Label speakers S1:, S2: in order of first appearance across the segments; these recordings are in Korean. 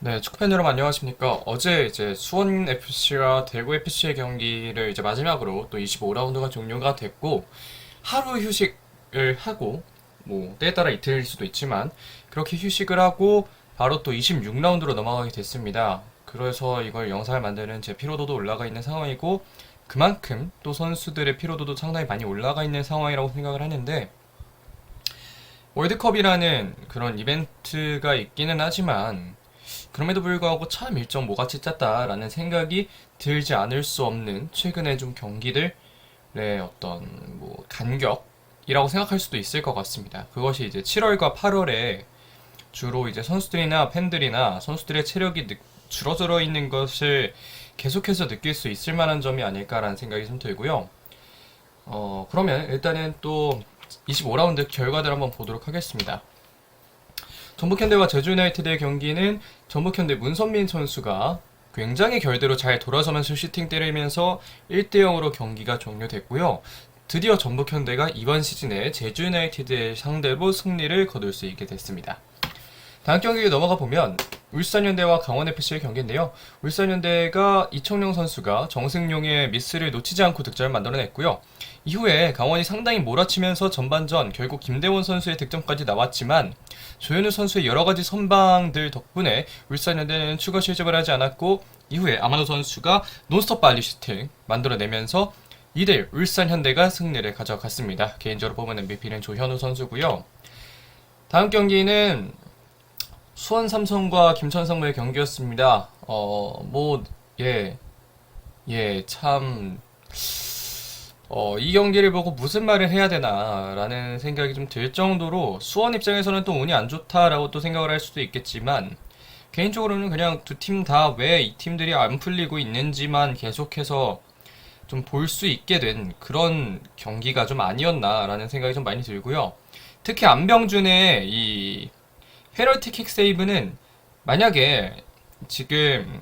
S1: 네, 축구팬 여러분 안녕하십니까? 어제 이제 수원 FC와 대구 FC의 경기를 이제 마지막으로 또 25라운드가 종료가 됐고 하루 휴식을 하고 뭐 때에 따라 이틀일 수도 있지만 그렇게 휴식을 하고 바로 또 26라운드로 넘어가게 됐습니다. 그래서 이걸 영상을 만드는 제 피로도도 올라가 있는 상황이고 그만큼 또 선수들의 피로도도 상당히 많이 올라가 있는 상황이라고 생각을 하는데 월드컵이라는 그런 이벤트가 있기는 하지만 그럼에도 불구하고 참 일정 뭐같이 짰다라는 생각이 들지 않을 수 없는 최근의 좀 경기들의 어떤 뭐 간격이라고 생각할 수도 있을 것 같습니다. 그것이 이제 7월과 8월에 주로 이제 선수들이나 팬들이나 선수들의 체력이 줄어들어 있는 것을 계속해서 느낄 수 있을 만한 점이 아닐까라는 생각이 좀 들고요. 그러면 일단은 또 25라운드 결과들 한번 보도록 하겠습니다. 전북현대와 제주유나이티드의 경기는 전북현대 문선민 선수가 굉장히 결대로 잘 돌아서면서 슈팅 때리면서 1대0으로 경기가 종료됐고요. 드디어 전북현대가 이번 시즌에 제주유나이티드의 상대로 승리를 거둘 수 있게 됐습니다. 다음 경기에 넘어가 보면 울산현대와 강원FC의 경기인데요. 울산현대가 이청용 선수가 정승용의 미스를 놓치지 않고 득점을 만들어냈고요. 이후에 강원이 상당히 몰아치면서 전반전 결국 김대원 선수의 득점까지 나왔지만 조현우 선수의 여러가지 선방들 덕분에 울산현대는 추가 실점을 하지 않았고 이후에 아마노 선수가 논스톱 발리 슈팅 만들어내면서 2대1 울산현대가 승리를 가져갔습니다. 개인적으로 뽑은 MVP는 조현우 선수고요. 다음 경기는 수원 삼성과 김천 상무의 경기였습니다. 참, 이 경기를 보고 무슨 말을 해야 되나라는 생각이 좀 들 정도로 수원 입장에서는 또 운이 안 좋다라고 또 생각을 할 수도 있겠지만 개인적으로는 그냥 두 팀 다 왜 이 팀들이 안 풀리고 있는지만 계속해서 좀 볼 수 있게 된 그런 경기가 좀 아니었나라는 생각이 좀 많이 들고요. 특히 안병준의 이 페널티 킥 세이브는 만약에 지금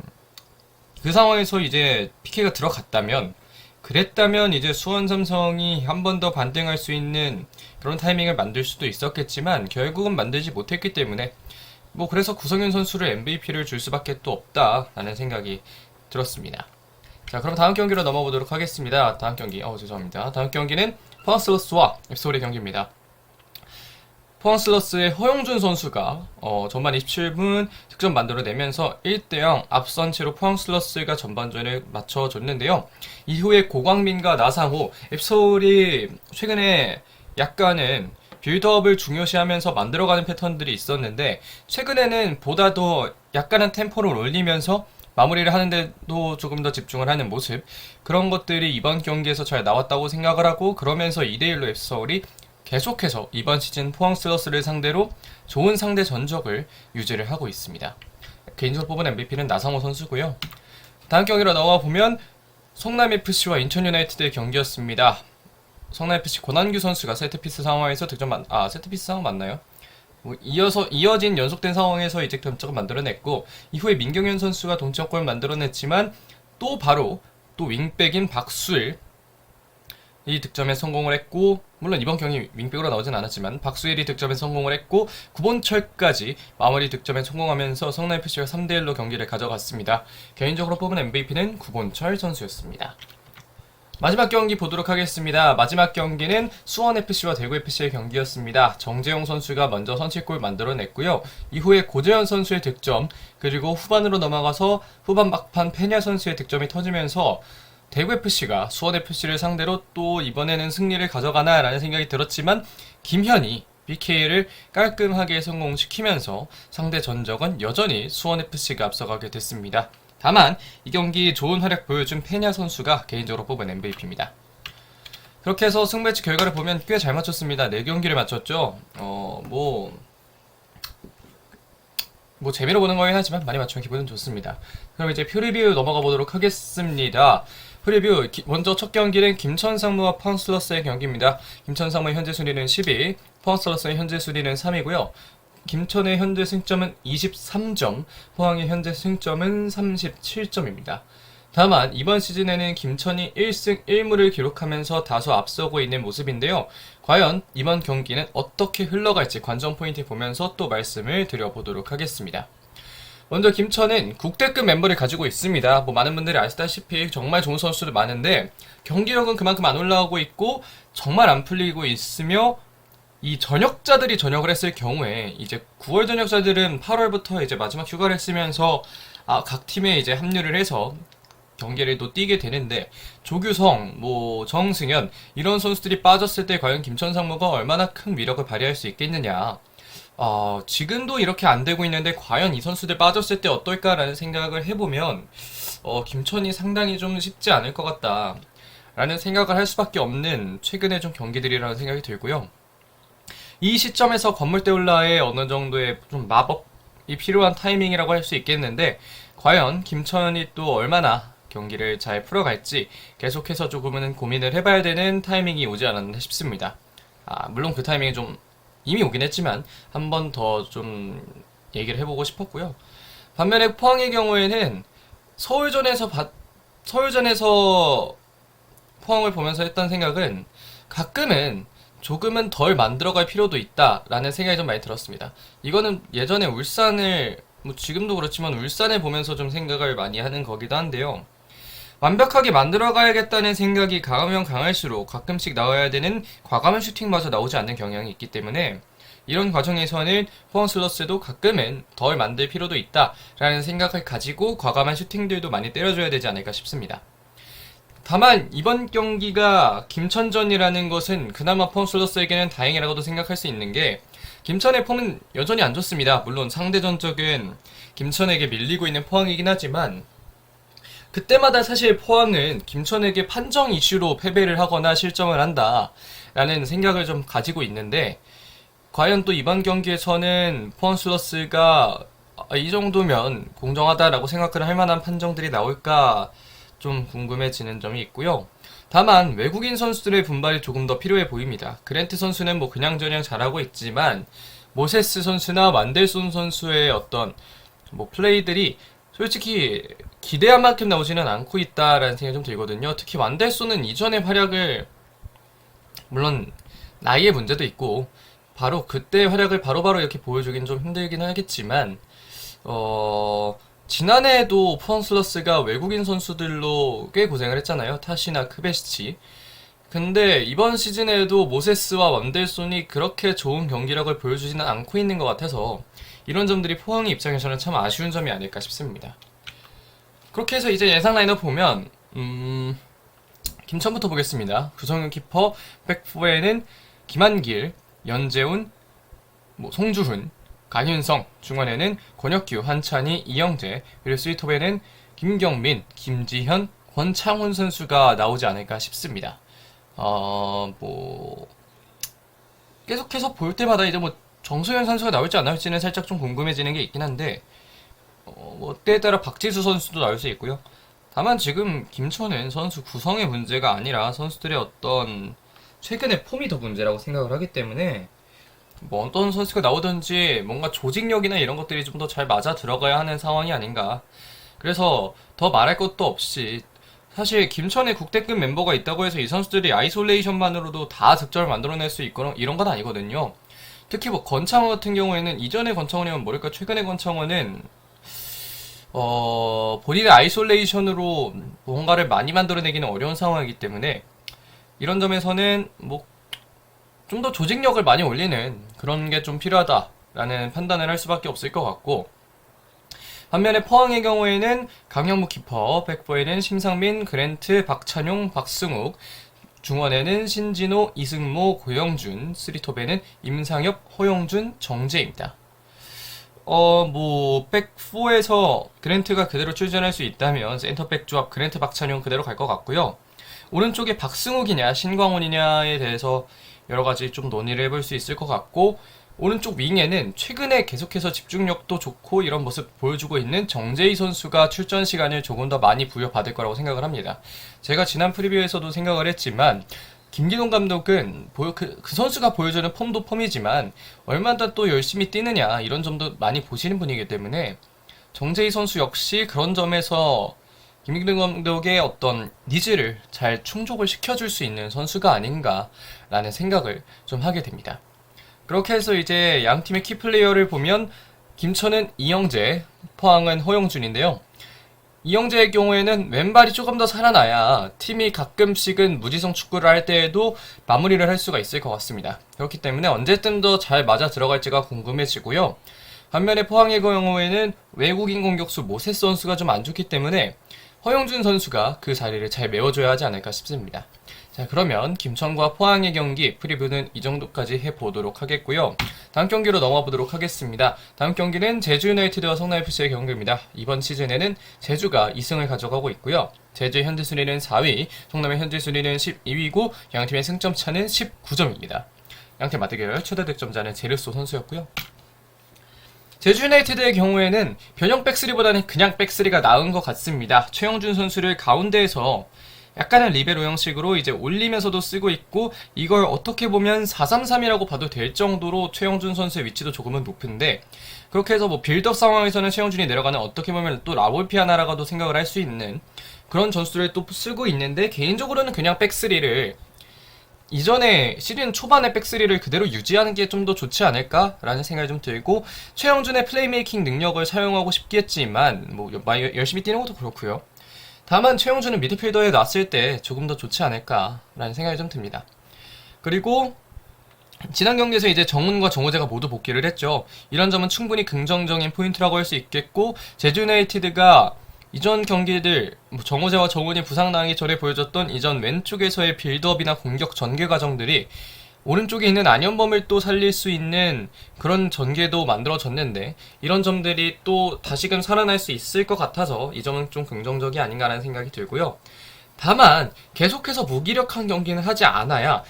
S1: 그 상황에서 이제 PK가 들어갔다면 그랬다면 이제 수원 삼성이 한 번 더 반등할 수 있는 그런 타이밍을 만들 수도 있었겠지만 결국은 만들지 못했기 때문에 뭐 그래서 구성현 선수를 MVP를 줄 수밖에 또 없다라는 생각이 들었습니다. 자, 그럼 다음 경기로 넘어보도록 하겠습니다. 다음 경기, 죄송합니다. 다음 경기는 포항슬러스와 앱솔의 경기입니다. 포항슬러스의 허용준 선수가 전반 27분 득점 만들어내면서 1대0 앞선 채로 포항슬러스가 전반전을 맞춰줬는데요. 이후에 고광민과 나상호, 앱솔이 최근에 약간은 빌드업을 중요시하면서 만들어가는 패턴들이 있었는데 최근에는 보다 더 약간은 템포를 올리면서 마무리를 하는데도 조금 더 집중을 하는 모습, 그런 것들이 이번 경기에서 잘 나왔다고 생각을 하고 그러면서 2대1로 앱솔이 계속해서 이번 시즌 포항슬러스를 상대로 좋은 상대 전적을 유지를 하고 있습니다. 개인적으로 뽑은 MVP는 나상호 선수고요. 다음 경기로 넘어가 보면 성남FC와 인천유나이티드의 경기였습니다. 성남FC 권한규 선수가 세트피스 상황에서 세트피스 상황 맞나요? 이어진 연속된 상황에서 이제 득점을 만들어냈고 이후에 민경현 선수가 동점골을 만들어냈지만 또 바로 또 윙백인 박수일 이 득점에 성공을 했고 물론 이번 경기 윙백으로 나오진 않았지만 박수일이 득점에 성공을 했고 구본철까지 마무리 득점에 성공하면서 성남FC가 3대1로 경기를 가져갔습니다. 개인적으로 뽑은 MVP는 구본철 선수였습니다. 마지막 경기 보도록 하겠습니다. 마지막 경기는 수원FC와 대구FC의 경기였습니다. 정재용 선수가 먼저 선취골 만들어냈고요. 이후에 고재현 선수의 득점, 그리고 후반으로 넘어가서 후반 막판 페냐 선수의 득점이 터지면서 대구FC가 수원FC를 상대로 또 이번에는 승리를 가져가나라는 생각이 들었지만 김현이 PK를 깔끔하게 성공시키면서 상대 전적은 여전히 수원FC가 앞서가게 됐습니다. 다만 이 경기 좋은 활약 보여준 페냐 선수가 개인적으로 뽑은 MVP입니다. 그렇게 해서 승매치 결과를 보면 꽤 잘 맞췄습니다. 4경기를 맞췄죠. 재미로 보는 거긴 하지만 많이 맞추면 기분은 좋습니다. 그럼 이제 프리뷰 넘어가 보도록 하겠습니다. 프리뷰 먼저 첫 경기는 김천상무와 포항슬러스의 경기입니다. 김천상무의 현재 순위는 10위, 포항슬러스의 현재 순위는 3위고요. 김천의 현재 승점은 23점, 포항의 현재 승점은 37점입니다. 다만 이번 시즌에는 김천이 1승 1무를 기록하면서 다소 앞서고 있는 모습인데요. 과연 이번 경기는 어떻게 흘러갈지 관전 포인트 보면서 또 말씀을 드려보도록 하겠습니다. 먼저 김천은 국대급 멤버를 가지고 있습니다. 뭐 많은 분들이 아시다시피 정말 좋은 선수들 많은데 경기력은 그만큼 안 올라오고 있고 정말 안 풀리고 있으며 이 전역자들이 전역을 했을 경우에 이제 9월 전역자들은 8월부터 이제 마지막 휴가를 쓰면서 각 팀에 이제 합류를 해서 경기를 또 뛰게 되는데 조규성, 뭐 정승현 이런 선수들이 빠졌을 때 과연 김천 상무가 얼마나 큰 위력을 발휘할 수 있겠느냐. 지금도 이렇게 안 되고 있는데 과연 이 선수들 빠졌을 때 어떨까라는 생각을 해보면 김천이 상당히 좀 쉽지 않을 것 같다라는 생각을 할 수밖에 없는 최근의 좀 경기들이라는 생각이 들고요. 이 시점에서 건물대올라의 어느 정도의 좀 마법이 필요한 타이밍이라고 할 수 있겠는데 과연 김천이 또 얼마나 경기를 잘 풀어갈지 계속해서 조금은 고민을 해봐야 되는 타이밍이 오지 않았나 싶습니다. 물론 그 타이밍이 좀 이미 오긴 했지만 한 번 더 좀 얘기를 해보고 싶었고요. 반면에 포항의 경우에는 서울전에서 서울전에서 포항을 보면서 했던 생각은 가끔은 조금은 덜 만들어갈 필요도 있다라는 생각이 좀 많이 들었습니다. 이거는 예전에 울산을 뭐 지금도 그렇지만 울산을 보면서 좀 생각을 많이 하는 거기도 한데요. 완벽하게 만들어가야겠다는 생각이 강하면 강할수록 가끔씩 나와야 되는 과감한 슈팅마저 나오지 않는 경향이 있기 때문에 이런 과정에서는 포항 슬러스도 가끔은 덜 만들 필요도 있다라는 생각을 가지고 과감한 슈팅들도 많이 때려줘야 되지 않을까 싶습니다. 다만 이번 경기가 김천전이라는 것은 그나마 포항 슬러스에게는 다행이라고도 생각할 수 있는 게 김천의 폼은 여전히 안 좋습니다. 물론 상대 전적은 김천에게 밀리고 있는 포항이긴 하지만 그때마다 사실 포항은 김천에게 판정 이슈로 패배를 하거나 실점을 한다라는 생각을 좀 가지고 있는데 과연 또 이번 경기에서는 포항 슬러스가 이 정도면 공정하다라고 생각을 할 만한 판정들이 나올까 좀 궁금해지는 점이 있고요. 다만 외국인 선수들의 분발이 조금 더 필요해 보입니다. 그랜트 선수는 뭐 그냥저냥 잘하고 있지만 모세스 선수나 완델손 선수의 어떤 뭐 플레이들이 솔직히 기대한 만큼 나오지는 않고 있다라는 생각이 좀 들거든요. 특히 완델손은 이전의 활약을 물론 나이의 문제도 있고 바로 그때 활약을 바로바로 이렇게 보여주긴 좀 힘들긴 하겠지만 지난해에도 포항 슬러스가 외국인 선수들로 꽤 고생을 했잖아요. 타시나 크베시치. 근데 이번 시즌에도 모세스와 완델손이 그렇게 좋은 경기력을 보여주지는 않고 있는 것 같아서 이런 점들이 포항의 입장에서는 참 아쉬운 점이 아닐까 싶습니다. 그렇게 해서 이제 예상 라인업 보면 김천부터 보겠습니다. 구성윤 키퍼, 백포에는 김한길, 연재훈, 송주훈, 강윤성, 중원에는 권혁규, 한찬희, 이영재, 그리고 스위톱에는 김경민, 김지현, 권창훈 선수가 나오지 않을까 싶습니다. 계속해서 볼 때마다 이제 정소현 선수가 나올지 안 나올지는 살짝 좀 궁금해지는 게 있긴 한데, 때에 따라 박지수 선수도 나올 수 있고요. 다만 지금 김천은 선수 구성의 문제가 아니라 선수들의 어떤 최근의 폼이 더 문제라고 생각을 하기 때문에 어떤 선수가 나오든지 뭔가 조직력이나 이런 것들이 좀 더 잘 맞아 들어가야 하는 상황이 아닌가. 그래서 더 말할 것도 없이 사실 김천에 국대급 멤버가 있다고 해서 이 선수들이 아이솔레이션만으로도 다 득점을 만들어낼 수 있거나 이런 건 아니거든요. 특히 권창원 같은 경우에는 이전의 권창원이면 모를까 최근의 권창원은 본인의 아이솔레이션으로 뭔가를 많이 만들어내기는 어려운 상황이기 때문에 이런 점에서는 좀 더 조직력을 많이 올리는 그런 게 좀 필요하다라는 판단을 할 수밖에 없을 것 같고 반면에 포항의 경우에는 강영무 키퍼, 백포에는 심상민, 그랜트, 박찬용, 박승욱, 중원에는 신진호, 이승모, 고영준, 쓰리톱에는 임상엽, 허용준, 정재입니다. 백포에서 그랜트가 그대로 출전할 수 있다면 센터백 조합 그랜트, 박찬용 그대로 갈 것 같고요. 오른쪽에 박승욱이냐 신광훈이냐에 대해서 여러 가지 좀 논의를 해볼 수 있을 것 같고 오른쪽 윙에는 최근에 계속해서 집중력도 좋고 이런 모습 보여주고 있는 정재희 선수가 출전 시간을 조금 더 많이 부여받을 거라고 생각을 합니다. 제가 지난 프리뷰에서도 생각을 했지만 김기동 감독은 그 선수가 보여주는 폼도 폼이지만 얼마나 또 열심히 뛰느냐 이런 점도 많이 보시는 분이기 때문에 정재희 선수 역시 그런 점에서 김기동 감독의 어떤 니즈를 잘 충족을 시켜줄 수 있는 선수가 아닌가라는 생각을 좀 하게 됩니다. 그렇게 해서 이제 양 팀의 키플레이어를 보면 김천은 이영재, 포항은 허용준인데요. 이영재의 경우에는 왼발이 조금 더 살아나야 팀이 가끔씩은 무지성 축구를 할 때에도 마무리를 할 수가 있을 것 같습니다. 그렇기 때문에 언제쯤 더 잘 맞아 들어갈지가 궁금해지고요. 반면에 포항의 경우에는 외국인 공격수 모세스 선수가 좀 안 좋기 때문에 허용준 선수가 그 자리를 잘 메워줘야 하지 않을까 싶습니다. 자, 그러면 김천과 포항의 경기 프리뷰는 이 정도까지 해보도록 하겠고요. 다음 경기로 넘어가 보도록 하겠습니다. 다음 경기는 제주 유나이티드와 성남FC의 경기입니다. 이번 시즌에는 제주가 2승을 가져가고 있고요. 제주의 현재 순위는 4위, 성남의 현재 순위는 12위고 양팀의 승점 차는 19점입니다. 양팀 맞대결 최대 득점자는 제르소 선수였고요. 제주 유나이티드의 경우에는 변형 백스리보다는 그냥 백스리가 나은 것 같습니다. 최영준 선수를 가운데에서 약간은 리베로 형식으로 이제 올리면서도 쓰고 있고, 이걸 어떻게 보면 4-3-3이라고 봐도 될 정도로 최영준 선수의 위치도 조금은 높은데, 그렇게 해서 뭐 빌드업 상황에서는 최영준이 내려가는, 어떻게 보면 또 라볼피아나라고도 생각을 할 수 있는 그런 전술을 또 쓰고 있는데, 개인적으로는 그냥 백스리를 이전에 시즌 초반의 백스리를 그대로 유지하는 게 좀 더 좋지 않을까라는 생각이 좀 들고, 최영준의 플레이메이킹 능력을 사용하고 싶겠지만 뭐 열심히 뛰는 것도 그렇고요. 다만 최영준은 미드필더에 놨을 때 조금 더 좋지 않을까라는 생각이 좀 듭니다. 그리고 지난 경기에서 이제 정훈과 정우재가 모두 복귀를 했죠. 이런 점은 충분히 긍정적인 포인트라고 할 수 있겠고, 제주 유나이티드가 이전 경기들 정우재와 정훈이 부상당하기 전에 보여줬던 이전 왼쪽에서의 빌드업이나 공격 전개 과정들이 오른쪽에 있는 안현범을 또 살릴 수 있는 그런 전개도 만들어졌는데, 이런 점들이 또 다시금 살아날 수 있을 것 같아서 이 점은 좀 긍정적이 아닌가라는 생각이 들고요. 다만 계속해서 무기력한 경기는 하지 않아야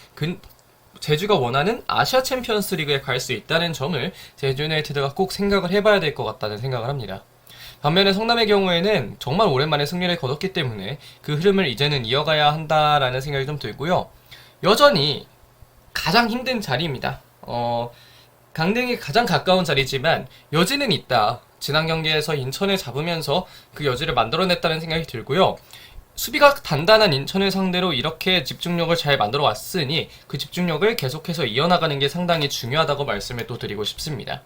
S1: 제주가 원하는 아시아 챔피언스 리그에 갈 수 있다는 점을 제주 유나이티드가 꼭 생각을 해봐야 될 것 같다는 생각을 합니다. 반면에 성남의 경우에는 정말 오랜만에 승리를 거뒀기 때문에 그 흐름을 이제는 이어가야 한다라는 생각이 좀 들고요. 여전히 가장 힘든 자리입니다. 강등이 가장 가까운 자리지만 여지는 있다. 지난 경기에서 인천을 잡으면서 그 여지를 만들어냈다는 생각이 들고요. 수비가 단단한 인천을 상대로 이렇게 집중력을 잘 만들어 왔으니 그 집중력을 계속해서 이어나가는 게 상당히 중요하다고 말씀을 또 드리고 싶습니다.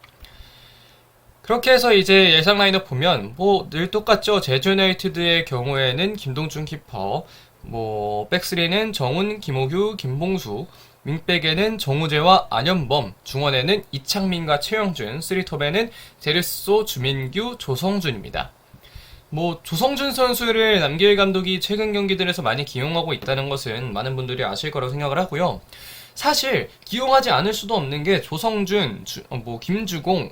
S1: 그렇게 해서 이제 예상 라인업 보면 뭐 늘 똑같죠. 제주 유나이티드의 경우에는 김동준 키퍼, 뭐 백스리는 정훈, 김호규, 김봉수, 윙백에는 정우재와 안현범, 중원에는 이창민과 최영준, 3톱에는 제르소, 주민규, 조성준입니다. 뭐 조성준 선수를 남길 감독이 최근 경기들에서 많이 기용하고 있다는 것은 많은 분들이 아실 거라고 생각을 하고요. 사실 기용하지 않을 수도 없는 게 조성준, 김주공,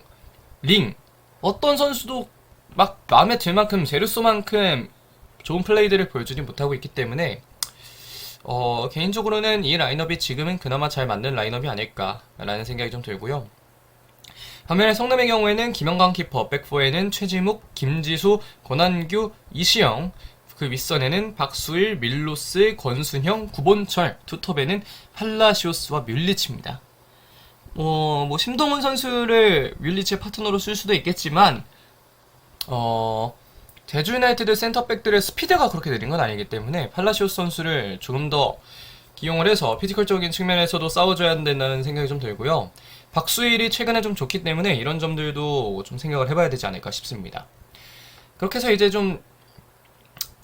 S1: 링, 어떤 선수도 막 마음에 들 만큼 제르소만큼 좋은 플레이들을 보여주지 못하고 있기 때문에 개인적으로는 이 라인업이 지금은 그나마 잘 맞는 라인업이 아닐까라는 생각이 좀 들고요. 반면에 성남의 경우에는 김영광 키퍼, 백포에는 최지묵, 김지수, 권한규, 이시영, 그 윗선에는 박수일, 밀로스, 권순형, 구본철, 투톱에는 팔라시오스와 뮬리치입니다. 심동훈 선수를 뮬리치의 파트너로 쓸 수도 있겠지만, 제주 유나이티드 센터백들의 스피드가 그렇게 느린 건 아니기 때문에 팔라시오스 선수를 조금 더 기용을 해서 피지컬적인 측면에서도 싸워줘야 된다는 생각이 좀 들고요. 박수일이 최근에 좀 좋기 때문에 이런 점들도 좀 생각을 해봐야 되지 않을까 싶습니다. 그렇게 해서 이제 좀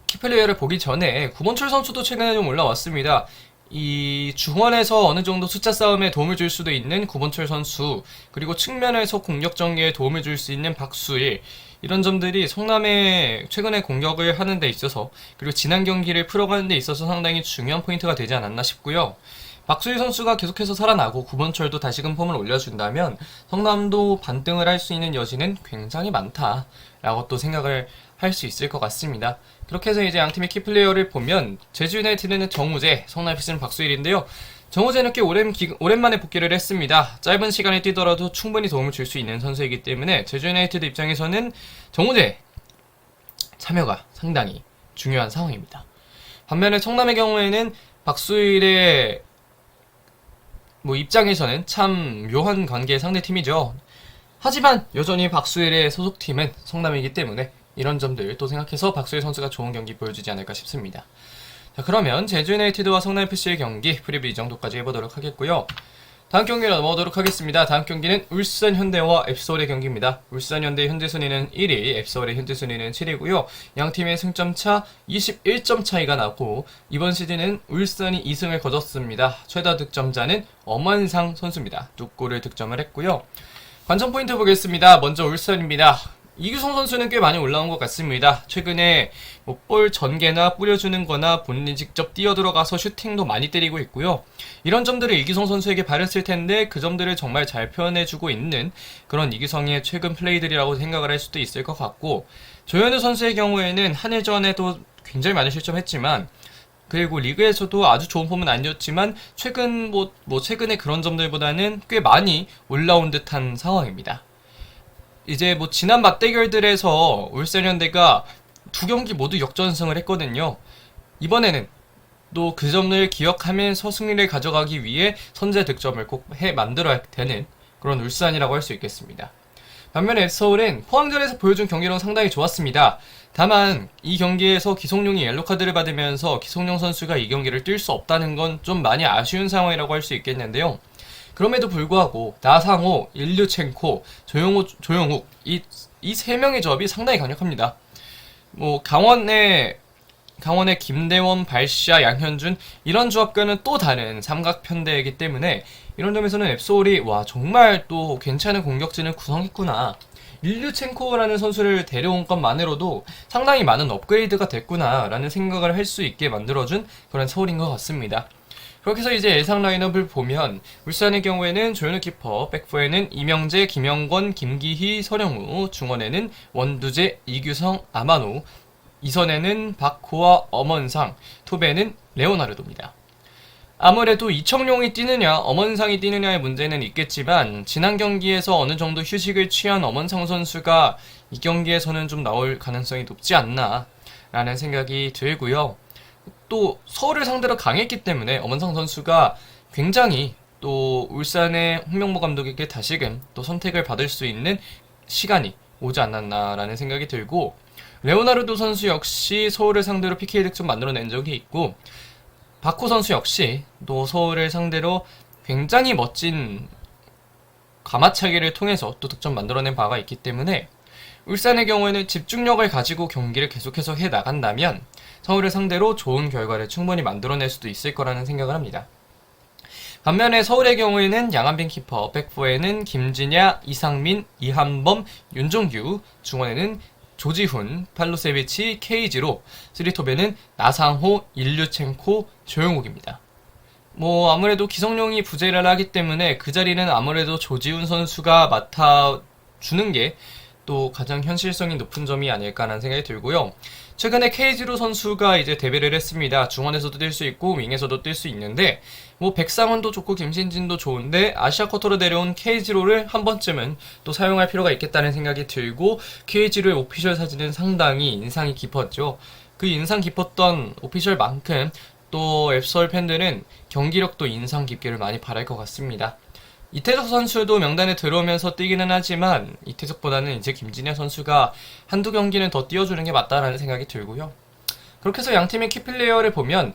S1: 키플레이어를 보기 전에 구본철 선수도 최근에 좀 올라왔습니다. 이 중원에서 어느 정도 숫자 싸움에 도움을 줄 수도 있는 구본철 선수, 그리고 측면에서 공격 전개에 도움을 줄 수 있는 박수일, 이런 점들이 성남의 최근에 공격을 하는 데 있어서, 그리고 지난 경기를 풀어가는 데 있어서 상당히 중요한 포인트가 되지 않았나 싶고요. 박수일 선수가 계속해서 살아나고 구본철도 다시금 폼을 올려준다면 성남도 반등을 할 수 있는 여지는 굉장히 많다라고 또 생각을 할 수 있을 것 같습니다. 그렇게 해서 이제 양팀의 키플레이어를 보면 제주 유나이티드는 정우재, 성남FC는 박수일인데요. 정우재는 꽤 오랜만에 복귀를 했습니다. 짧은 시간에 뛰더라도 충분히 도움을 줄 수 있는 선수이기 때문에 제주 유나이티드 입장에서는 정우재 참여가 상당히 중요한 상황입니다. 반면에 성남의 경우에는 박수일의 입장에서는 참 묘한 관계의 상대팀이죠. 하지만 여전히 박수일의 소속팀은 성남이기 때문에 이런 점들 또 생각해서 박수일 선수가 좋은 경기 보여주지 않을까 싶습니다. 자, 그러면 제주 유나이티드와 성남FC의 경기 프리뷰 이 정도까지 해보도록 하겠고요. 다음 경기로 넘어가도록 하겠습니다. 다음 경기는 울산 현대와 앱서울의 경기입니다. 울산 현대 현재 순위는 1위, 앱서울의 현재 순위는 7위고요. 양 팀의 승점차 21점 차이가 나고 이번 시즌은 울산이 2승을 거뒀습니다. 최다 득점자는 엄원상 선수입니다. 2골을 득점을 했고요. 관전 포인트 보겠습니다. 먼저 울산입니다. 이규성 선수는 꽤 많이 올라온 것 같습니다. 최근에 볼 전개나 뿌려주는 거나 본인이 직접 뛰어들어가서 슈팅도 많이 때리고 있고요. 이런 점들을 이규성 선수에게 바랬을 텐데 그 점들을 정말 잘 표현해주고 있는 그런 이규성의 최근 플레이들이라고 생각을 할 수도 있을 것 같고, 조현우 선수의 경우에는 한일전에도 굉장히 많이 실점했지만 그리고 리그에서도 아주 좋은 폼은 아니었지만 최근에 그런 점들보다는 꽤 많이 올라온 듯한 상황입니다. 이제 지난 맞대결들에서 울산현대가 두 경기 모두 역전승을 했거든요. 이번에는 또 그 점을 기억하면서 승리를 가져가기 위해 선제 득점을 꼭 만들어야 되는 그런 울산이라고 할 수 있겠습니다. 반면에 서울은 포항전에서 보여준 경기력은 상당히 좋았습니다. 다만 이 경기에서 기성용이 옐로카드를 받으면서 기성용 선수가 이 경기를 뛸 수 없다는 건 좀 많이 아쉬운 상황이라고 할 수 있겠는데요. 그럼에도 불구하고 나상호, 일류첸코, 조용욱 이 세 명의 조합이 상당히 강력합니다. 강원의 김대원, 발시아, 양현준 이런 조합과는 또 다른 삼각편대이기 때문에 이런 점에서는 앱소울이 정말 또 괜찮은 공격진을 구성했구나. 일류첸코라는 선수를 데려온 것만으로도 상당히 많은 업그레이드가 됐구나 라는 생각을 할 수 있게 만들어준 그런 서울인 것 같습니다. 그렇게 해서 이제 예상 라인업을 보면 울산의 경우에는 조현우 키퍼, 백포에는 이명재, 김영권, 김기희, 서령우, 중원에는 원두재, 이규성, 아마노, 이선에는 박호와 엄원상, 톱에는 레오나르도입니다. 아무래도 이청용이 뛰느냐 엄원상이 뛰느냐의 문제는 있겠지만 지난 경기에서 어느 정도 휴식을 취한 엄원상 선수가 이 경기에서는 좀 나올 가능성이 높지 않나 라는 생각이 들고요. 또 서울을 상대로 강했기 때문에 엄원상 선수가 굉장히 또 울산의 홍명보 감독에게 다시금 또 선택을 받을 수 있는 시간이 오지 않았나라는 생각이 들고, 레오나르도 선수 역시 서울을 상대로 PK 득점 만들어낸 적이 있고, 박호 선수 역시 또 서울을 상대로 굉장히 멋진 가마차기를 통해서 또 득점 만들어낸 바가 있기 때문에 울산의 경우에는 집중력을 가지고 경기를 계속해서 해나간다면 서울을 상대로 좋은 결과를 충분히 만들어낼 수도 있을 거라는 생각을 합니다. 반면에 서울의 경우에는 양한빈 키퍼, 백포에는 김진야, 이상민, 이한범, 윤종규, 중원에는 조지훈, 팔로세비치, 케이지로, 쓰리톱에는 나상호, 일류첸코, 조용욱입니다. 아무래도 기성용이 부재를 하기 때문에 그 자리는 아무래도 조지훈 선수가 맡아주는 게 또 가장 현실성이 높은 점이 아닐까라는 생각이 들고요. 최근에 케이지로 선수가 이제 데뷔를 했습니다. 중원에서도 뛸 수 있고 윙에서도 뛸 수 있는데 백상원도 좋고 김신진도 좋은데 아시아 쿼터로 데려온 케이지로를 한 번쯤은 또 사용할 필요가 있겠다는 생각이 들고, 케이지로의 오피셜 사진은 상당히 인상이 깊었죠. 그 인상 깊었던 오피셜만큼 또 앱서울 팬들은 경기력도 인상 깊기를 많이 바랄 것 같습니다. 이태석 선수도 명단에 들어오면서 뛰기는 하지만 이태석보다는 이제 김진야 선수가 한두 경기는 더 뛰어주는 게 맞다라는 생각이 들고요. 그렇게 해서 양팀의 키플레이어를 보면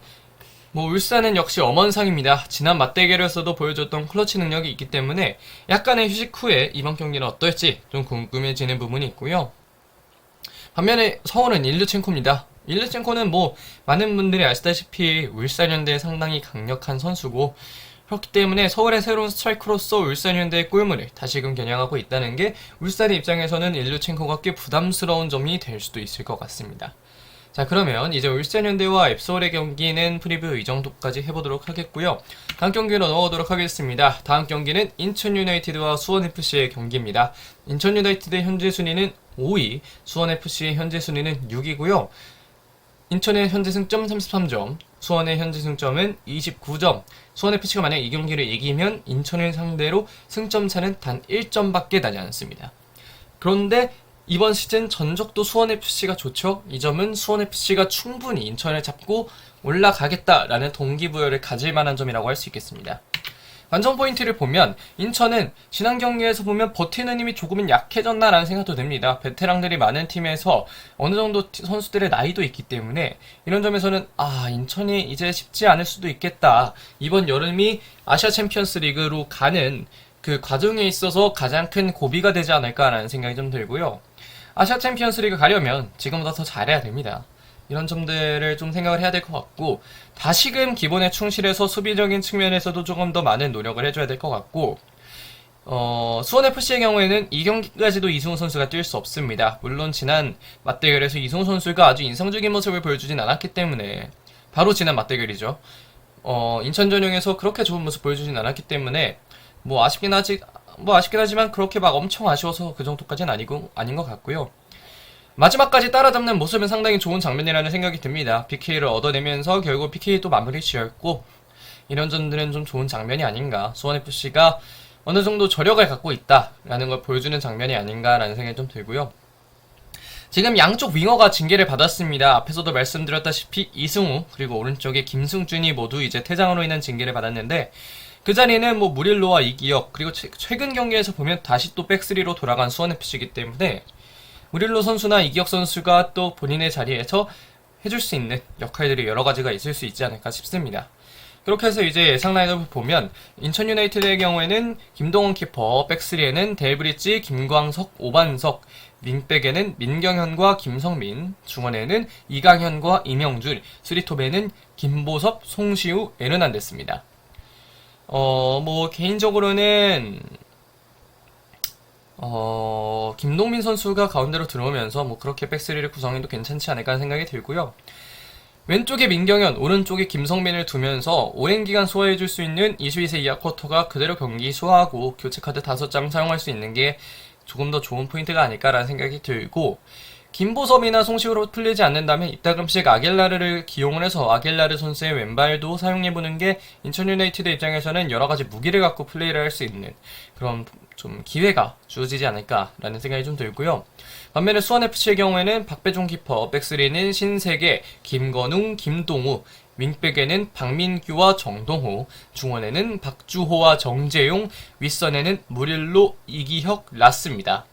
S1: 울산은 역시 엄원상입니다. 지난 맞대결에서도 보여줬던 클러치 능력이 있기 때문에 약간의 휴식 후에 이번 경기는 어떨지 좀 궁금해지는 부분이 있고요. 반면에 서울은 일류첸코입니다. 일류첸코는 많은 분들이 아시다시피 울산현대에 상당히 강력한 선수고, 그렇기 때문에 서울의 새로운 스트라이커로서 울산현대의 골문을 다시금 겨냥하고 있다는 게 울산의 입장에서는 일류첸코가 꽤 부담스러운 점이 될 수도 있을 것 같습니다. 자, 그러면 이제 울산현대와 앱서울의 경기는 프리뷰 이 정도까지 해보도록 하겠고요. 다음 경기로 넘어가도록 하겠습니다. 다음 경기는 인천유나이티드와 수원FC의 경기입니다. 인천유나이티드의 현재 순위는 5위, 수원FC의 현재 순위는 6위고요. 인천의 현재 승점 33점, 수원의 현재 승점은 29점. 수원FC가 만약 이 경기를 이기면 인천을 상대로 승점 차는 단 1점밖에 나지 않습니다. 그런데 이번 시즌 전적도 수원FC가 좋죠. 이 점은 수원FC가 충분히 인천을 잡고 올라가겠다라는 동기부여를 가질 만한 점이라고 할 수 있겠습니다. 관전 포인트를 보면 인천은 지난 경기에서 보면 버티는 힘이 조금은 약해졌나라는 생각도 듭니다. 베테랑들이 많은 팀에서 어느 정도 선수들의 나이도 있기 때문에 이런 점에서는 인천이 이제 쉽지 않을 수도 있겠다. 이번 여름이 아시아 챔피언스 리그로 가는 그 과정에 있어서 가장 큰 고비가 되지 않을까라는 생각이 좀 들고요. 아시아 챔피언스 리그 가려면 지금보다 더 잘해야 됩니다. 이런 점들을 좀 생각을 해야 될 것 같고, 다시금 기본에 충실해서 수비적인 측면에서도 조금 더 많은 노력을 해줘야 될 것 같고, 수원FC의 경우에는 이 경기까지도 이승우 선수가 뛸 수 없습니다. 물론 지난 맞대결에서 이승우 선수가 아주 인상적인 모습을 보여주진 않았기 때문에, 바로 지난 맞대결이죠. 인천 전용에서 그렇게 좋은 모습 보여주진 않았기 때문에, 아쉽긴 하지만 그렇게 막 엄청 아쉬워서 그 정도까지는 아닌 것 같고요. 마지막까지 따라잡는 모습은 상당히 좋은 장면이라는 생각이 듭니다. PK를 얻어내면서 결국 PK 또 마무리 지었고, 이런 점들은 좀 좋은 장면이 아닌가. 수원FC가 어느 정도 저력을 갖고 있다라는 걸 보여주는 장면이 아닌가라는 생각이 좀 들고요. 지금 양쪽 윙어가 징계를 받았습니다. 앞에서도 말씀드렸다시피 이승우 그리고 오른쪽에 김승준이 모두 이제 퇴장으로 인한 징계를 받았는데, 그 자리는 무릴로와 이기혁 그리고 최근 경기에서 보면 다시 또 백스리로 돌아간 수원FC이기 때문에 무릴로 선수나 이기혁 선수가 또 본인의 자리에서 해줄 수 있는 역할들이 여러 가지가 있을 수 있지 않을까 싶습니다. 그렇게 해서 이제 예상 라인업을 보면 인천 유나이티드의 경우에는 김동원 키퍼, 백스리에는 델브리지, 김광석, 오반석, 윙백에는 민경현과 김성민, 중원에는 이강현과 임영준, 수리톱에는 김보섭, 송시우, 에르난데스입니다. 개인적으로는 김동민 선수가 가운데로 들어오면서 그렇게 백스리를 구성해도 괜찮지 않을까 하는 생각이 들고요. 왼쪽에 민경현, 오른쪽에 김성민을 두면서 오랜 기간 소화해줄 수 있는 22세 이하 쿼터가 그대로 경기 소화하고 교체카드 5장 사용할 수 있는 게 조금 더 좋은 포인트가 아닐까라는 생각이 들고, 김보섭이나 송시우로 풀리지 않는다면 이따금씩 아길라르를 기용을 해서 아길라르 선수의 왼발도 사용해보는 게 인천 유나이티드 입장에서는 여러가지 무기를 갖고 플레이를 할 수 있는 그런 좀 기회가 주어지지 않을까라는 생각이 좀 들고요. 반면에 수원FC의 경우에는 박배종 키퍼, 백스리는 신세계, 김건웅, 김동우, 윙백에는 박민규와 정동호, 중원에는 박주호와 정재용, 윗선에는 무릴로, 이기혁, 라스입니다.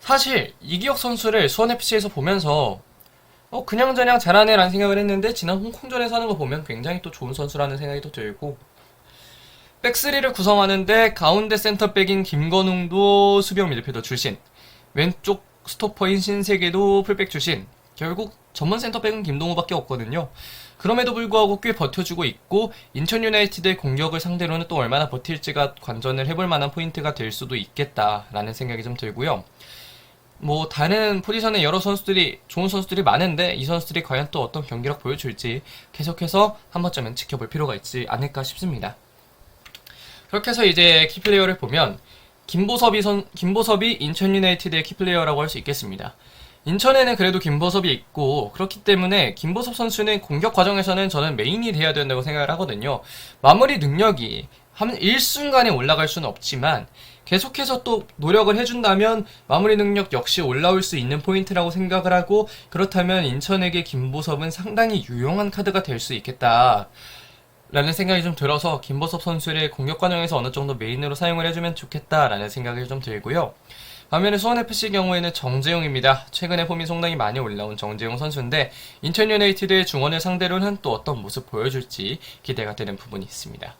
S1: 사실 이기혁 선수를 수원FC에서 보면서 그냥저냥 잘하네 라는 생각을 했는데, 지난 홍콩전에서 하는 거 보면 굉장히 또 좋은 선수라는 생각이 또 들고, 백스리를 구성하는데 가운데 센터백인 김건웅도 수비형 미드필더 출신, 왼쪽 스토퍼인 신세계도 풀백 출신, 결국 전문 센터백은 김동우밖에 없거든요. 그럼에도 불구하고 꽤 버텨주고 있고, 인천 유나이티드의 공격을 상대로는 또 얼마나 버틸지가 관전을 해볼 만한 포인트가 될 수도 있겠다라는 생각이 좀 들고요. 다른 포지션에 여러 선수들이, 좋은 선수들이 많은데 이 선수들이 과연 또 어떤 경기력 보여줄지 계속해서 한 번쯤은 지켜볼 필요가 있지 않을까 싶습니다. 그렇게 해서 이제 키플레이어를 보면 김보섭이 인천 유나이티드의 키플레이어라고 할 수 있겠습니다. 인천에는 그래도 김보섭이 있고, 그렇기 때문에 김보섭 선수는 공격 과정에서는 저는 메인이 돼야 된다고 생각을 하거든요. 마무리 능력이 일순간에 올라갈 수는 없지만 계속해서 또 노력을 해준다면 마무리 능력 역시 올라올 수 있는 포인트라고 생각을 하고, 그렇다면 인천에게 김보섭은 상당히 유용한 카드가 될 수 있겠다 라는 생각이 좀 들어서 김보섭 선수를 공격 과정에서 어느 정도 메인으로 사용을 해주면 좋겠다라는 생각이 좀 들고요. 반면에 수원FC 경우에는 정재용입니다. 최근에 폼이 상당히 많이 올라온 정재용 선수인데, 인천 유나이티드의 중원을 상대로는 또 어떤 모습 보여줄지 기대가 되는 부분이 있습니다.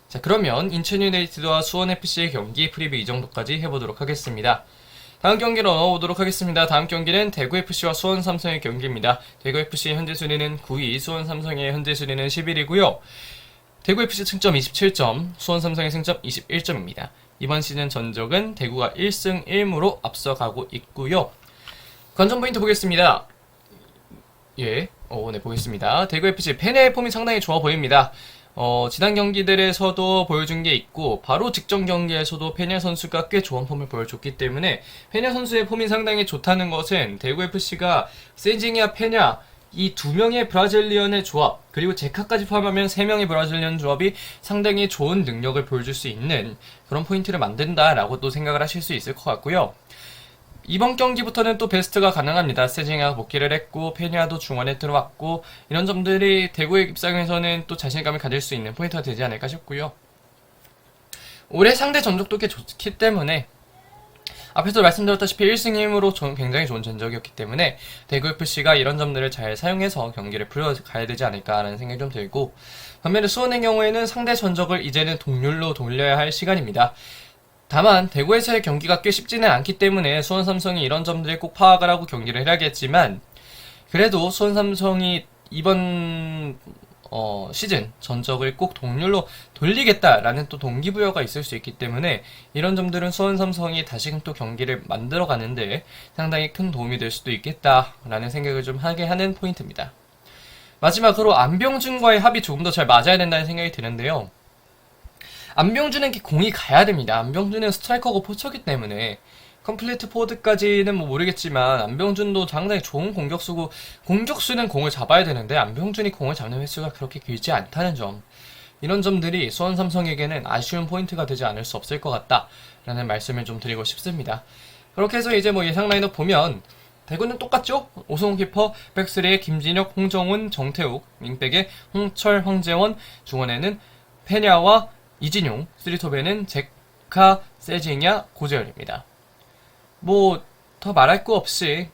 S1: 자, 그러면 인천 유나이티드와 수원FC의 경기 프리뷰 이 정도까지 해보도록 하겠습니다. 다음 경기로 넘어오도록 하겠습니다. 다음 경기는 대구FC와 수원삼성의 경기입니다. 대구FC의 현재 순위는 9위, 수원삼성의 현재 순위는 11위고요. 대구FC 승점 27점, 수원삼성의 승점 21점입니다. 이번 시즌 전적은 대구가 1승 1무로 앞서가고 있고요. 관전 포인트 보겠습니다. 네, 보겠습니다. 대구FC 펜의 폼이 상당히 좋아 보입니다. 지난 경기들에서도 보여준 게 있고, 바로 직전 경기에서도 페냐 선수가 꽤 좋은 폼을 보여줬기 때문에 페냐 선수의 폼이 상당히 좋다는 것은 대구FC가 세징야, 페냐 이 두 명의 브라질리언의 조합, 그리고 제카까지 포함하면 3명의 브라질리언 조합이 상당히 좋은 능력을 보여줄 수 있는 그런 포인트를 만든다라고 또 생각을 하실 수 있을 것 같고요. 이번 경기부터는 또 베스트가 가능합니다. 세징야가 복귀를 했고, 페냐도 중원에 들어왔고, 이런 점들이 대구의 입장에서는 또 자신감을 가질 수 있는 포인트가 되지 않을까 싶고요. 올해 상대 전적도 꽤 좋기 때문에 앞에서 말씀드렸다시피 1승 1무로 굉장히 좋은 전적이었기 때문에 대구FC가 이런 점들을 잘 사용해서 경기를 풀어가야 되지 않을까라는 생각이 좀 들고, 반면에 수원의 경우에는 상대 전적을 이제는 동률로 돌려야 할 시간입니다. 다만 대구에서의 경기가 꽤 쉽지는 않기 때문에 수원 삼성이 이런 점들을 꼭 파악을 하고 경기를 해야겠지만, 그래도 수원 삼성이 이번 시즌 전적을 꼭 동률로 돌리겠다라는 또 동기부여가 있을 수 있기 때문에 이런 점들은 수원 삼성이 다시금 또 경기를 만들어 가는데 상당히 큰 도움이 될 수도 있겠다라는 생각을 좀 하게 하는 포인트입니다. 마지막으로 안병준과의 합이 조금 더 잘 맞아야 된다는 생각이 드는데요. 안병준에게 공이 가야 됩니다. 안병준은 스트라이커고 포처기 때문에 컴플리트 포워드까지는 뭐 모르겠지만 안병준도 상당히 좋은 공격수고, 공격수는 공을 잡아야 되는데 안병준이 공을 잡는 횟수가 그렇게 길지 않다는 점, 이런 점들이 수원 삼성에게는 아쉬운 포인트가 되지 않을 수 없을 것 같다라는 말씀을 좀 드리고 싶습니다. 그렇게 해서 이제 뭐 예상 라인업 보면 대구는 똑같죠? 오승훈 키퍼, 백스리에 김진혁, 홍정훈, 정태욱, 윙백에 홍철, 황재원, 중원에는 페냐와 이진용, 쓰리톱에는 제카, 세징야, 고재열입니다. 뭐 더 말할 거 없이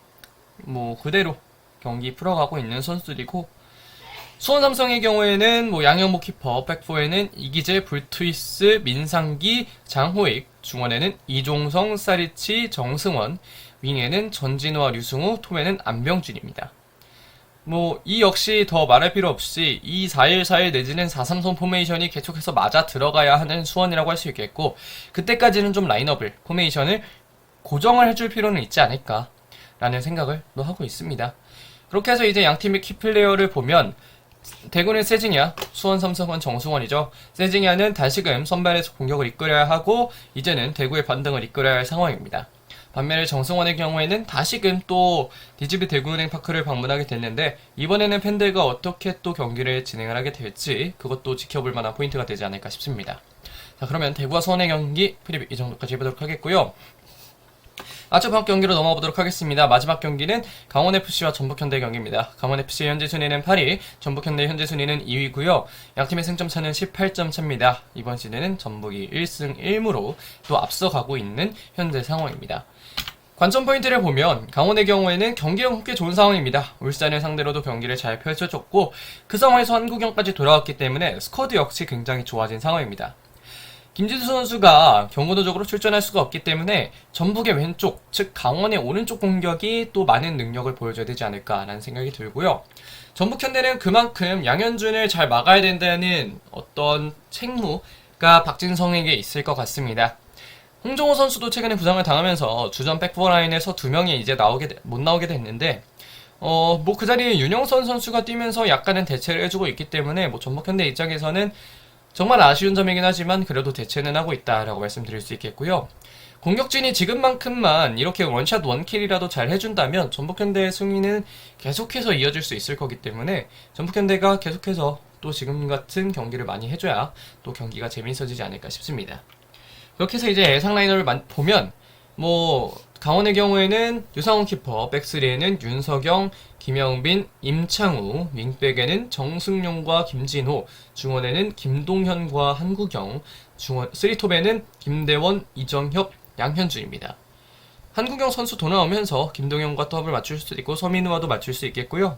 S1: 뭐 그대로 경기 풀어가고 있는 선수들이고, 수원 삼성의 경우에는 뭐 양현모 키퍼, 백포에는 이기재, 불투이스, 민상기, 장호익, 중원에는 이종성, 사리치, 정승원, 윙에는 전진우와 류승우, 톱에는 안병준입니다. 뭐 이 역시 더 말할 필요 없이 2-4-1-4-1 내지는 4-3-3 포메이션이 계속해서 맞아 들어가야 하는 수원이라고 할 수 있겠고, 그때까지는 좀 라인업을, 포메이션을 고정을 해줄 필요는 있지 않을까라는 생각을 또 하고 있습니다. 그렇게 해서 이제 양팀의 키플레이어를 보면 대구는 세징야, 수원 삼성은 정승원이죠. 세징야는 다시금 선발에서 공격을 이끌어야 하고 이제는 대구의 반등을 이끌어야 할 상황입니다. 반면에 정승원의 경우에는 다시금 또 DGB 대구은행 파크를 방문하게 됐는데, 이번에는 팬들과 어떻게 또 경기를 진행을 하게 될지 그것도 지켜볼 만한 포인트가 되지 않을까 싶습니다. 자, 그러면 대구와 수원의 경기 프리뷰 이 정도까지 해보도록 하겠고요. 마지막 경기로 넘어가 보도록 하겠습니다. 마지막 경기는 강원FC와 전북현대 경기입니다. 강원FC 현재 순위는 8위, 전북현대 현재 순위는 2위고요. 양팀의 승점 차는 18점 차입니다. 이번 시즌은 전북이 1승 1무로 또 앞서가고 있는 현재 상황입니다. 관전 포인트를 보면 강원의 경우에는 경기력 꽤 좋은 상황입니다. 울산을 상대로도 경기를 잘 펼쳐줬고, 그 상황에서 한국영까지 돌아왔기 때문에 스쿼드 역시 굉장히 좋아진 상황입니다. 김진수 선수가 경고도적으로 출전할 수가 없기 때문에 전북의 왼쪽, 즉 강원의 오른쪽 공격이 또 많은 능력을 보여줘야 되지 않을까라는 생각이 들고요. 전북 현대는 그만큼 양현준을 잘 막아야 된다는 어떤 책무가 박진성에게 있을 것 같습니다. 홍정호 선수도 최근에 부상을 당하면서 주전 백포 라인에서 2명이 이제 못 나오게 됐는데, 뭐 그 자리에 윤영선 선수가 뛰면서 약간은 대체를 해주고 있기 때문에 뭐 전북 현대 입장에서는 정말 아쉬운 점이긴 하지만 그래도 대체는 하고 있다라고 말씀드릴 수 있겠고요. 공격진이 지금만큼만 이렇게 원샷 원킬이라도 잘 해준다면 전북현대의 승리는 계속해서 이어질 수 있을 거기 때문에 전북현대가 계속해서 또 지금 같은 경기를 많이 해줘야 또 경기가 재밌어지지 않을까 싶습니다. 그렇게 해서 이제 예상 라인업을 보면 뭐 강원의 경우에는 유상훈 키퍼, 백스리에는 윤석영, 김영빈, 임창우, 윙백에는 정승용과 김진호, 중원에는 김동현과 한국영, 쓰리톱에는 김대원, 이정협, 양현주입니다. 한국영 선수 돌아오면서 김동현과 또 합을 맞출 수도 있고 서민우와도 맞출 수 있겠고요.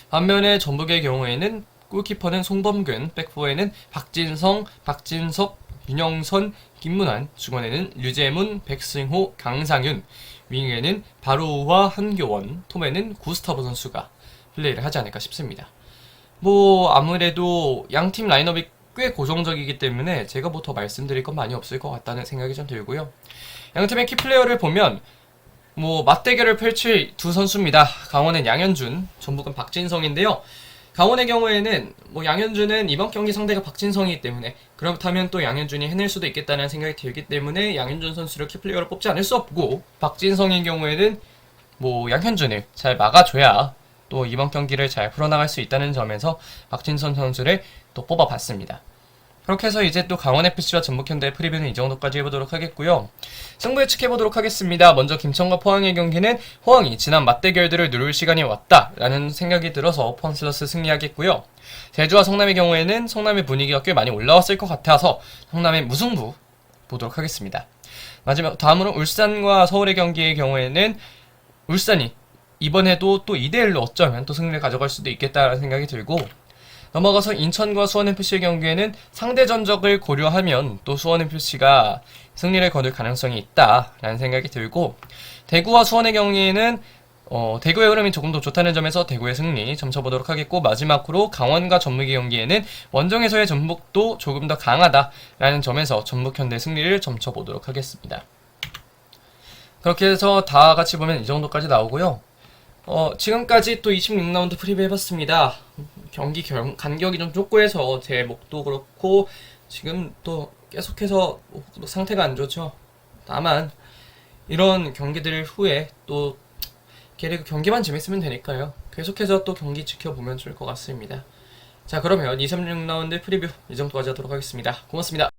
S1: 반면에 전북의 경우에는 골키퍼는 송범근, 백포에는 박진성, 박진섭, 윤영선, 김문환, 중원에는 류재문, 백승호, 강상윤, 윙에는 바로우와 한교원, 톰에는 구스타보 선수가 플레이를 하지 않을까 싶습니다. 뭐 아무래도 양팀 라인업이 꽤 고정적이기 때문에 제가 뭐 더 말씀드릴 건 많이 없을 것 같다는 생각이 좀 들고요. 양팀의 키플레이어를 보면 뭐 맞대결을 펼칠 두 선수입니다. 강원은 양현준, 전북은 박진성인데요. 강원의 경우에는 뭐 양현준은 이번 경기 상대가 박진성이기 때문에 그렇다면 또 양현준이 해낼 수도 있겠다는 생각이 들기 때문에 양현준 선수를 키플레이어로 뽑지 않을 수 없고, 박진성의 경우에는 뭐 양현준을 잘 막아줘야 또 이번 경기를 잘 풀어나갈 수 있다는 점에서 박진성 선수를 또 뽑아봤습니다. 그렇게 해서 이제 또 강원FC와 전북현대의 프리뷰는 이 정도까지 해보도록 하겠고요. 승부 예측해보도록 하겠습니다. 먼저 김천과 포항의 경기는 포항이 지난 맞대결들을 누를 시간이 왔다라는 생각이 들어서 포항 슬러스 승리하겠고요. 제주와 성남의 경우에는 성남의 분위기가 꽤 많이 올라왔을 것 같아서 성남의 무승부 보도록 하겠습니다. 마지막 다음으로 울산과 서울의 경기의 경우에는 울산이 이번에도 또 2대1로 어쩌면 또 승리를 가져갈 수도 있겠다라는 생각이 들고, 넘어가서 인천과 수원FC의 경기에는 상대 전적을 고려하면 또 수원FC가 승리를 거둘 가능성이 있다라는 생각이 들고, 대구와 수원의 경기에는 대구의 흐름이 조금 더 좋다는 점에서 대구의 승리 점쳐보도록 하겠고, 마지막으로 강원과 전북의 경기에는 원정에서의 전북도 조금 더 강하다라는 점에서 전북현대 승리를 점쳐보도록 하겠습니다. 그렇게 해서 다 같이 보면 이 정도까지 나오고요. 지금까지 또 26라운드 프리뷰 해봤습니다. 경기 간격이 좀 좁고 해서 제 목도 그렇고 지금 또 계속해서 상태가 안 좋죠. 다만 이런 경기들 후에 또 걔네 경기만 재밌으면 되니까요. 계속해서 또 경기 지켜보면 좋을 것 같습니다. 자, 그러면 2, 36라운드 프리뷰 이 정도까지 하도록 하겠습니다. 고맙습니다.